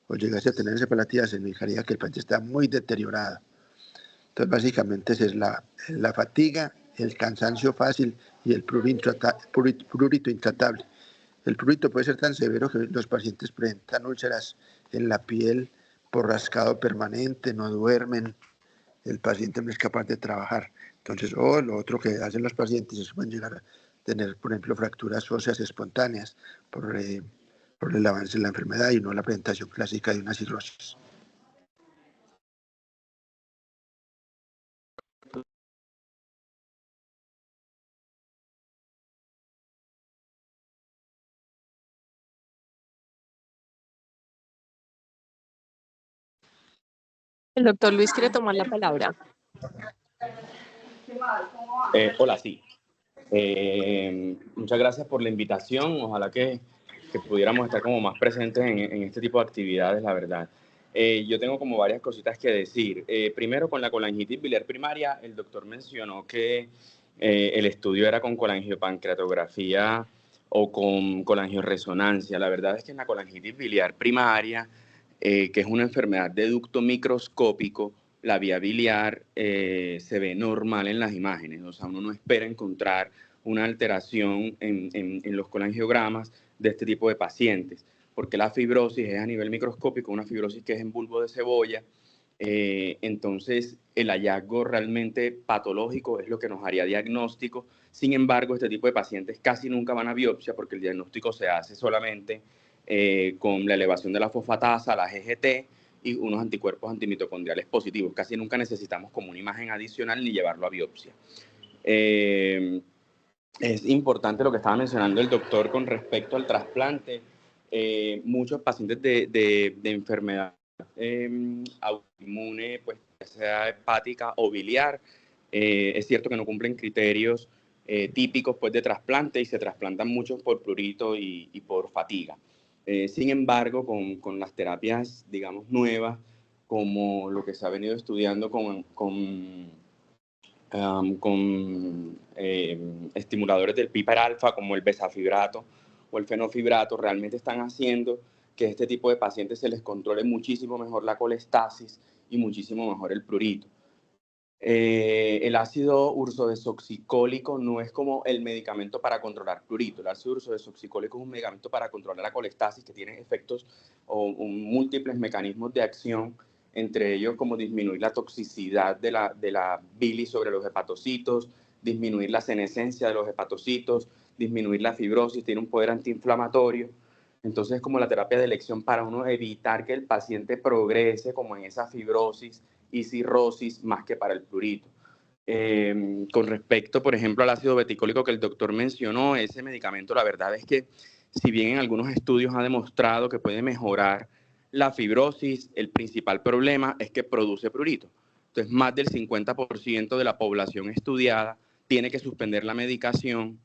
o llegase a tener encefalopatía, significaría que el paciente está muy deteriorado. Entonces, básicamente, esa es la fatiga, el cansancio fácil y el prurito intratable. El prurito puede ser tan severo que los pacientes presentan úlceras en la piel por rascado permanente, no duermen, el paciente no es capaz de trabajar. Entonces, o lo otro que hacen los pacientes es pueden llegar a tener, por ejemplo, fracturas óseas espontáneas por el avance de la enfermedad y no la presentación clásica de una cirrosis. El doctor Luis quiere tomar la palabra. Hola, sí. Muchas gracias por la invitación. Ojalá que pudiéramos estar como más presentes en este tipo de actividades, la verdad. Yo tengo como varias cositas que decir. Primero, con la colangitis biliar primaria, el doctor mencionó que el estudio era con colangiopancreatografía o con colangioresonancia. La verdad es que en la colangitis biliar primaria, que es una enfermedad de ducto microscópico, la vía biliar se ve normal en las imágenes. O sea, uno no espera encontrar una alteración en los colangiogramas de este tipo de pacientes, porque la fibrosis es a nivel microscópico, una fibrosis que es en bulbo de cebolla. Entonces, el hallazgo realmente patológico es lo que nos haría diagnóstico. Sin embargo, este tipo de pacientes casi nunca van a biopsia porque el diagnóstico se hace solamente con la elevación de la fosfatasa, la GGT, y unos anticuerpos antimitocondriales positivos. Casi nunca necesitamos como una imagen adicional ni llevarlo a biopsia. Es importante lo que estaba mencionando el doctor con respecto al trasplante. Muchos pacientes de enfermedad autoinmune, pues ya sea hepática o biliar, es cierto que no cumplen criterios típicos pues, de trasplante y se trasplantan muchos por prurito y por fatiga. Sin embargo, con las terapias, digamos, nuevas, como lo que se ha venido estudiando con estimuladores del PPAR alfa, como el bezafibrato o el fenofibrato, realmente están haciendo que este tipo de pacientes se les controle muchísimo mejor la colestasis y muchísimo mejor el prurito. El ácido ursodesoxicólico no es como el medicamento para controlar prurito. El ácido ursodesoxicólico es un medicamento para controlar la colestasis que tiene efectos o múltiples mecanismos de acción, entre ellos como disminuir la toxicidad de la bilis sobre los hepatocitos, disminuir la senescencia de los hepatocitos, disminuir la fibrosis, tiene un poder antiinflamatorio. Entonces, como la terapia de elección para uno evitar que el paciente progrese como en esa fibrosis y cirrosis más que para el prurito. Con respecto, por ejemplo, al ácido beticólico que el doctor mencionó, ese medicamento, la verdad es que si bien en algunos estudios ha demostrado que puede mejorar la fibrosis, el principal problema es que produce prurito. Entonces, más del 50% de la población estudiada tiene que suspender la medicación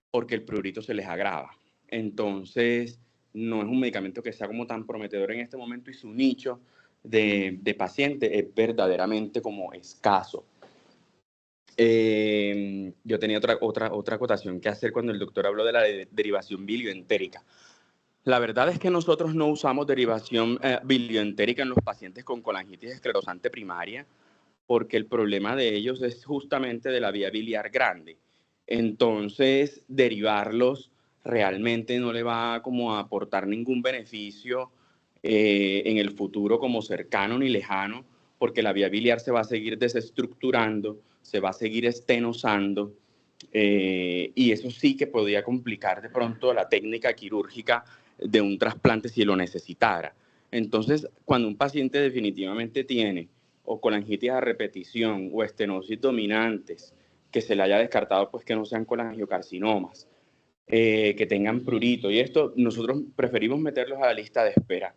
porque el prurito se les agrava. Entonces, no es un medicamento que sea como tan prometedor en este momento y su nicho de paciente es verdaderamente como escaso. Yo tenía otra acotación que hacer cuando el doctor habló de la derivación bilioentérica. La verdad es que nosotros no usamos derivación bilioentérica en los pacientes con colangitis esclerosante primaria porque el problema de ellos es justamente de la vía biliar grande. Entonces, derivarlos realmente no le va como a aportar ningún beneficio en el futuro como cercano ni lejano, porque la vía biliar se va a seguir desestructurando, se va a seguir estenosando, y eso sí que podría complicar de pronto la técnica quirúrgica de un trasplante si lo necesitara. Entonces, cuando un paciente definitivamente tiene o colangitis a repetición o estenosis dominantes, que se le haya descartado pues que no sean colangiocarcinomas, que tengan prurito, y esto nosotros preferimos meterlos a la lista de espera.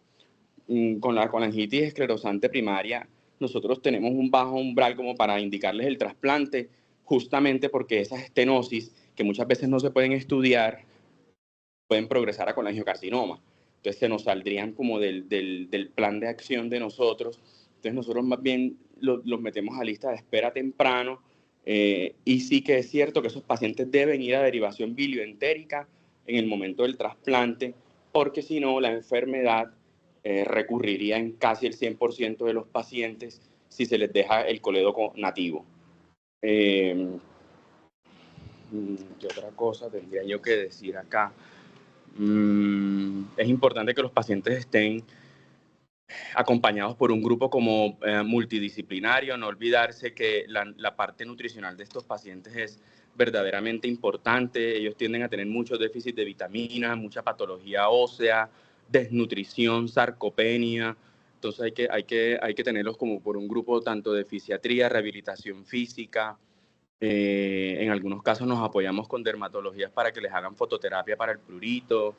Con la colangitis esclerosante primaria, nosotros tenemos un bajo umbral como para indicarles el trasplante, justamente porque esas estenosis, que muchas veces no se pueden estudiar, pueden progresar a colangiocarcinoma. Entonces se nos saldrían como del plan de acción de nosotros. Entonces nosotros más bien los metemos a lista de espera temprano, y sí que es cierto que esos pacientes deben ir a derivación bilioentérica en el momento del trasplante, porque si no la enfermedad recurriría en casi el 100% de los pacientes si se les deja el colédoco nativo. ¿Qué otra cosa tendría yo que decir acá? Es importante que los pacientes estén acompañados por un grupo como multidisciplinario. No olvidarse que la parte nutricional de estos pacientes es verdaderamente importante. Ellos tienden a tener mucho déficit de vitaminas, mucha patología ósea, desnutrición, sarcopenia. Entonces hay que tenerlos como por un grupo tanto de fisiatría, rehabilitación física. En algunos casos nos apoyamos con dermatologías para que les hagan fototerapia para el prurito.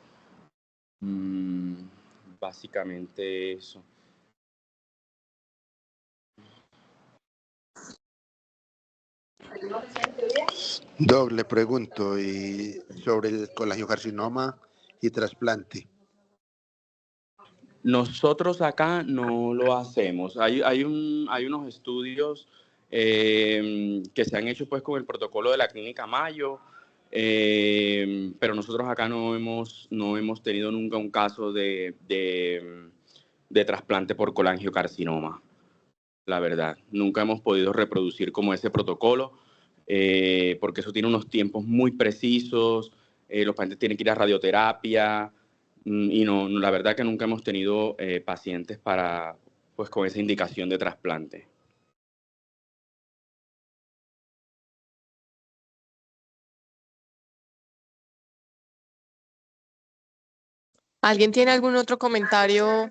Básicamente eso. Doble pregunto y sobre el colangiocarcinoma y trasplante. Nosotros acá no lo hacemos. Hay unos estudios que se han hecho pues con el protocolo de la Clínica Mayo, pero nosotros acá no hemos tenido nunca un caso de trasplante por colangiocarcinoma. La verdad, nunca hemos podido reproducir como ese protocolo, porque eso tiene unos tiempos muy precisos, los pacientes tienen que ir a radioterapia, y no, la verdad que nunca hemos tenido pacientes pues, con esa indicación de trasplante. ¿Alguien tiene algún otro comentario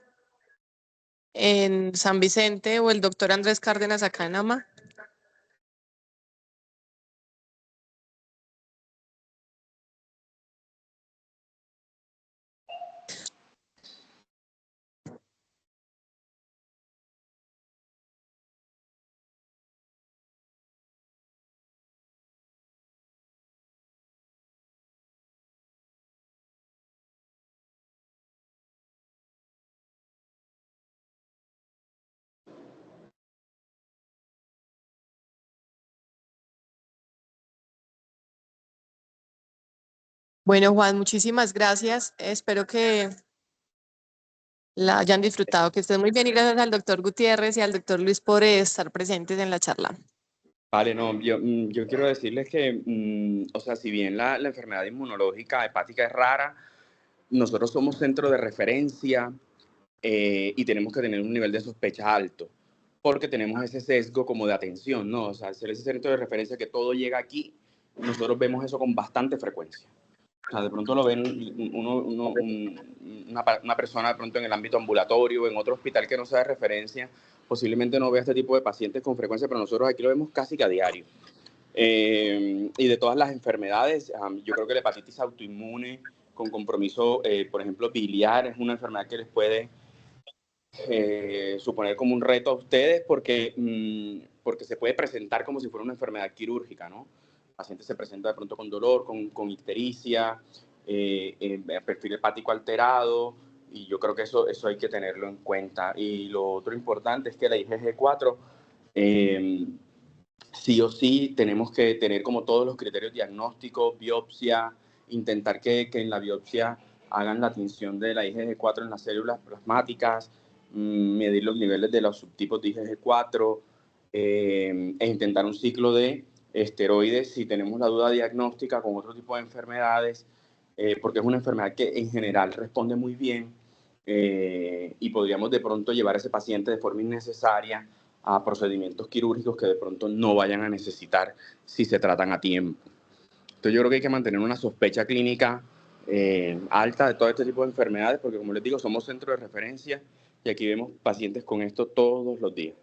en San Vicente o el doctor Andrés Cárdenas acá en AMA? Bueno, Juan, muchísimas gracias. Espero que la hayan disfrutado, que estén muy bien y gracias al doctor Gutiérrez y al doctor Luis por estar presentes en la charla. Vale, no, yo quiero decirles que, o sea, si bien la enfermedad inmunológica hepática es rara, nosotros somos centro de referencia y tenemos que tener un nivel de sospecha alto, porque tenemos ese sesgo como de atención, ¿no? O sea, ser ese centro de referencia que todo llega aquí, nosotros vemos eso con bastante frecuencia. O sea, de pronto lo ven una persona de pronto en el ámbito ambulatorio, en otro hospital que no sea de referencia, posiblemente no vea este tipo de pacientes con frecuencia, pero nosotros aquí lo vemos casi que a diario. Y de todas las enfermedades, yo creo que la hepatitis autoinmune con compromiso, por ejemplo, biliar, es una enfermedad que les puede suponer como un reto a ustedes porque se puede presentar como si fuera una enfermedad quirúrgica, ¿no? El paciente se presenta de pronto con dolor, con ictericia, perfil hepático alterado, y yo creo que eso hay que tenerlo en cuenta. Y lo otro importante es que la IgG4, sí o sí, tenemos que tener como todos los criterios diagnósticos, biopsia, intentar que en la biopsia hagan la tinción de la IgG4 en las células plasmáticas, medir los niveles de los subtipos de IgG4 e intentar un ciclo de esteroides si tenemos la duda diagnóstica con otro tipo de enfermedades, porque es una enfermedad que en general responde muy bien y podríamos de pronto llevar a ese paciente de forma innecesaria a procedimientos quirúrgicos que de pronto no vayan a necesitar si se tratan a tiempo. Entonces yo creo que hay que mantener una sospecha clínica alta de todo este tipo de enfermedades, porque como les digo, somos centro de referencia y aquí vemos pacientes con esto todos los días.